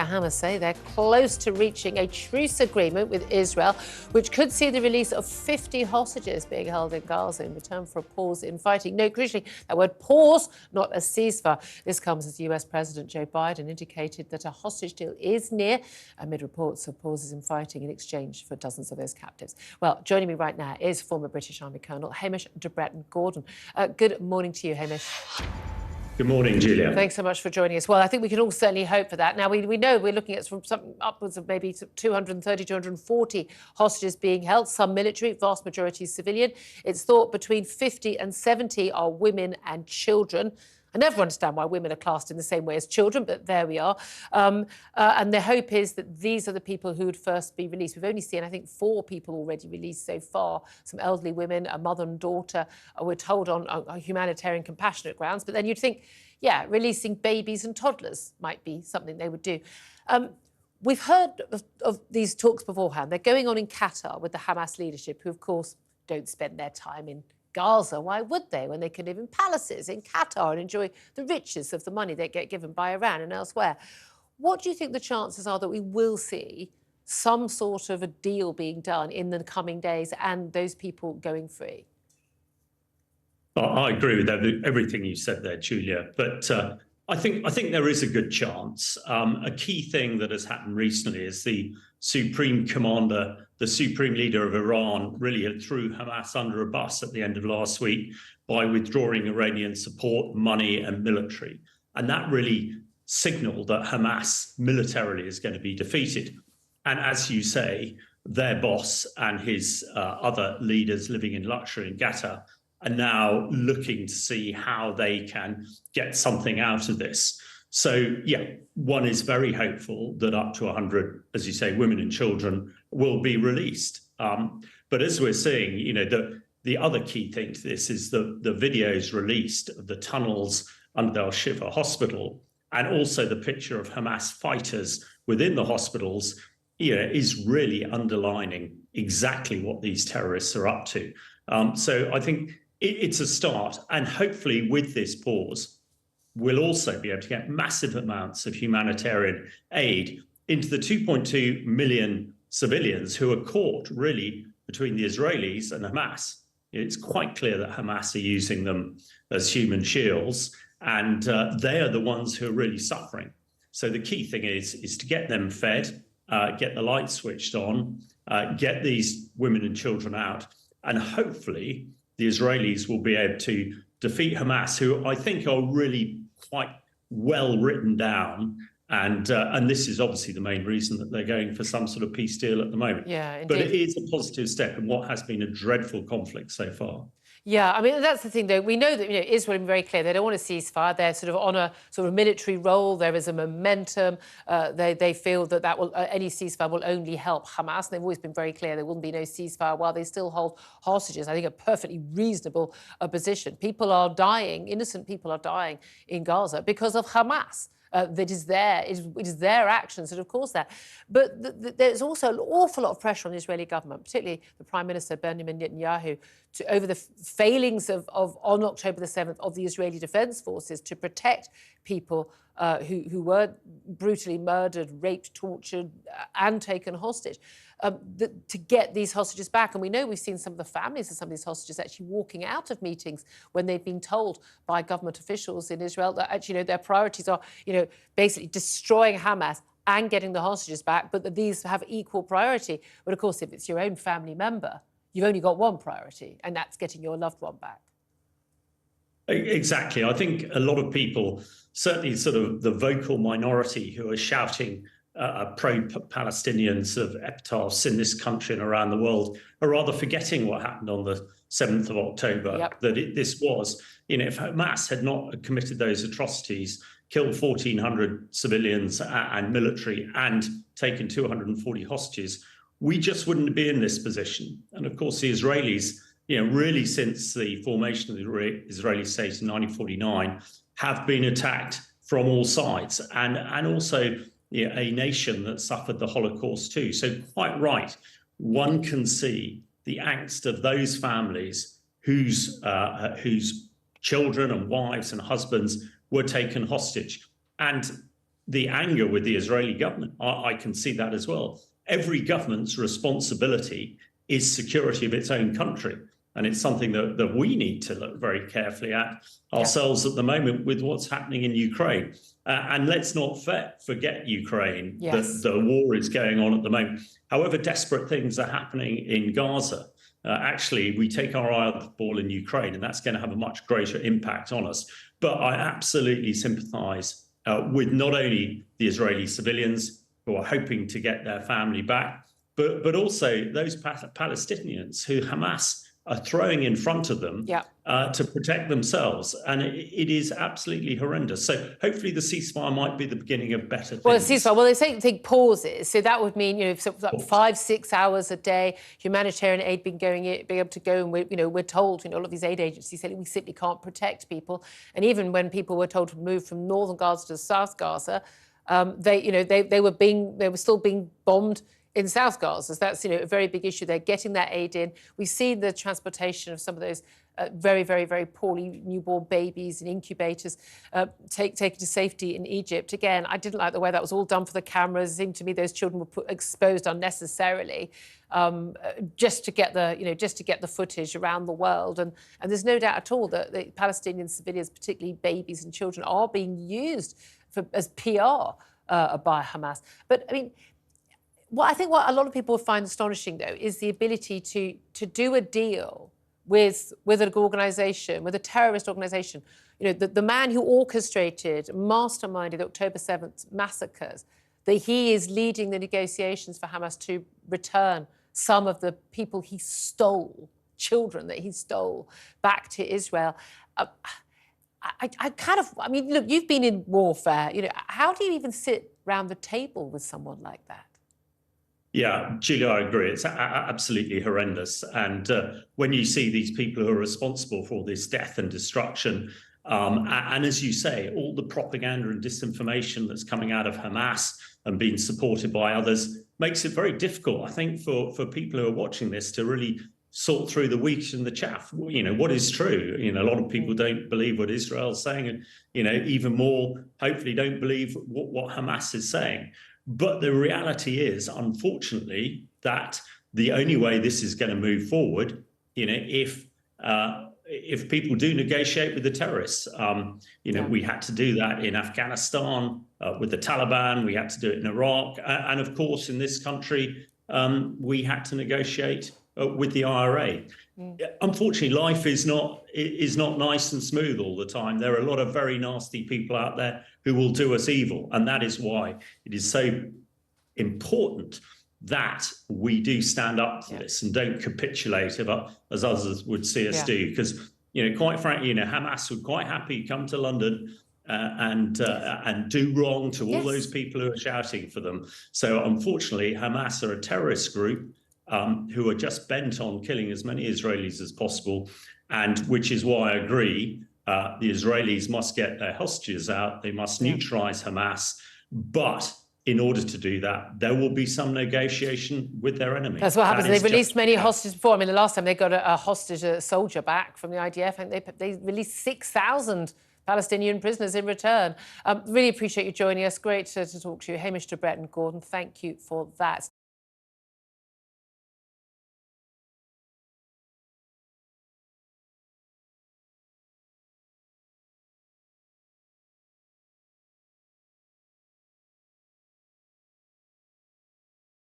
Hamas say they're close to reaching a truce agreement with Israel, which could see the release of 50 hostages being held in Gaza in return for a pause in fighting. No, crucially, that word pause, not a ceasefire. This comes as US President Joe Biden indicated that a hostage deal is near amid reports of pauses in fighting in exchange for dozens of those captives. Well, joining me right now is former British Army Colonel Hamish de Bretton-Gordon. Good morning to you, Hamish. Good morning, Julia. Thanks so much for joining us. Well, I think we can all certainly hope for that. Now, we know we're looking at something upwards of maybe 230, 240 hostages being held, some military, vast majority civilian. It's thought between 50 and 70 are women and children. I never understand why women are classed in the same way as children, but there we are. And the hope is that these are the people who would first be released. We've only seen, I think, 4 people already released so far. Some elderly women, a mother and daughter, we're told on humanitarian compassionate grounds. But then you'd think, yeah, releasing babies and toddlers might be something they would do. We've heard of these talks beforehand. They're going on in Qatar with the Hamas leadership, who, of course, don't spend their time in Gaza. Why would they, when they can live in palaces in Qatar and enjoy the riches of the money they get given by Iran and elsewhere? What do you think the chances are that we will see some sort of a deal being done in the coming days and those people going free? I agree with everything you said there, Julia, but I think there is a good chance. A key thing that has happened recently is the supreme commander, the supreme leader of Iran, really threw Hamas under a bus at the end of last week by withdrawing Iranian support, money and military. And that really signaled that Hamas militarily is going to be defeated. And as you say, their boss and his other leaders living in luxury in Qatar are now looking to see how they can get something out of this. So, yeah, one is very hopeful that up to 100, as you say, women and children will be released. But as we're seeing, you know, the other key thing to this is the videos released of the tunnels under Al-Shifa hospital, and also the picture of Hamas fighters within the hospitals, you know, is really underlining exactly what these terrorists are up to. So I think it's a start, and hopefully with this pause, we'll also be able to get massive amounts of humanitarian aid into the 2.2 million civilians who are caught really between the Israelis and Hamas. It's quite clear that Hamas are using them as human shields, and they are the ones who are really suffering. So the key thing is to get them fed, get the lights switched on, get these women and children out, and hopefully the Israelis will be able to defeat Hamas, who I think are really quite well written down. And this is obviously the main reason that they're going for some sort of peace deal at the moment. Yeah, indeed. But it is a positive step in what has been a dreadful conflict so far. Yeah, I mean, that's the thing, though. We know that, you know, Israel is very clear. They don't want a ceasefire. They're sort of on a sort of military role. There is a momentum. They feel that will any ceasefire will only help Hamas. And they've always been very clear there wouldn't be no ceasefire while they still hold hostages. I think a perfectly reasonable position. People are dying. Innocent people are dying in Gaza because of Hamas. That is it is their actions that have caused that. But there's also an awful lot of pressure on the Israeli government, particularly the Prime Minister Benjamin Netanyahu, over the failings on October the 7th of the Israeli Defense Forces to protect people who were brutally murdered, raped, tortured and taken hostage, to get these hostages back. And we know we've seen some of the families of some of these hostages actually walking out of meetings when they've been told by government officials in Israel that actually, you know, their priorities are, you know, basically destroying Hamas and getting the hostages back, but that these have equal priority. But of course, if it's your own family member, you've only got one priority, and that's getting your loved one back. Exactly. I think a lot of people, certainly sort of the vocal minority who are shouting pro-Palestinians of epitaphs in this country and around the world, are rather forgetting what happened on the 7th of October, Yep. that this was, you know, if Hamas had not committed those atrocities, killed 1,400 civilians and military and taken 240 hostages, we just wouldn't be in this position. And of course, the Israelis, you know, really since the formation of the Israeli state in 1949, have been attacked from all sides, and also, you know, a nation that suffered the Holocaust too. So quite right, one can see the angst of those families whose children and wives and husbands were taken hostage. And the anger with the Israeli government. I can see that as well. Every government's responsibility is security of its own country. And it's something that we need to look very carefully at ourselves at the moment with what's happening in Ukraine. And let's not forget Ukraine, that the war is going on at the moment. However desperate things are happening in Gaza, actually, we take our eye off the ball in Ukraine, and that's going to have a much greater impact on us. But I absolutely sympathise with not only the Israeli civilians who are hoping to get their family back, but also those Palestinians who Hamas are throwing in front of them to protect themselves. And it is absolutely horrendous. So hopefully the ceasefire might be the beginning of better things. Well, ceasefire, well, they say take pauses. So that would mean, 5-6 hours a day, humanitarian aid being able to go. And we're told, all of these aid agencies say we simply can't protect people. And even when people were told to move from northern Gaza to South Gaza, they were still being bombed in South Gaza. So that's, a very big issue. They're getting that aid in. We've seen the transportation of some of those very, very, very poorly newborn babies in incubators taken to safety in Egypt. Again, I didn't like the way that was all done for the cameras. It seemed to me those children were exposed unnecessarily just to get the footage around the world. And there's no doubt at all that the Palestinian civilians, particularly babies and children, are being used as PR by Hamas. But I mean, what a lot of people find astonishing, though, is the ability to do a deal with an organisation, with a terrorist organisation. The man who orchestrated, masterminded the October 7th massacres, that he is leading the negotiations for Hamas to return some of the people he stole, children that he stole, back to Israel. I mean, look, you've been in warfare. How do you even sit round the table with someone like that? Yeah, Julia, I agree. It's absolutely horrendous. And when you see these people who are responsible for this death and destruction, and as you say, all the propaganda and disinformation that's coming out of Hamas and being supported by others makes it very difficult, I think, for people who are watching this to really sort through the wheat and the chaff. What is true? A lot of people don't believe what Israel's saying, and even more, hopefully, don't believe what Hamas is saying. But the reality is, unfortunately, that the only way this is going to move forward, if people do negotiate with the terrorists, we had to do that in Afghanistan with the Taliban. We had to do it in Iraq, and of course, in this country, we had to negotiate with the IRA. Unfortunately, life is not nice and smooth all the time. There are a lot of very nasty people out there who will do us evil, and that is why it is so important that we do stand up for this and don't capitulate as others would see us do. Because quite frankly, Hamas would quite happy come to London and do wrong to all those people who are shouting for them. So unfortunately, Hamas are a terrorist group who are just bent on killing as many Israelis as possible, and which is why I agree the Israelis must get their hostages out. They must neutralize Hamas. But in order to do that, there will be some negotiation with their enemy. That's what happens. They've released many hostages before. I mean, the last time they got a hostage, a soldier back from the IDF, and they released 6,000 Palestinian prisoners in return. Really appreciate you joining us. Great to talk to you. Hamish de Bretton-Gordon, thank you for that.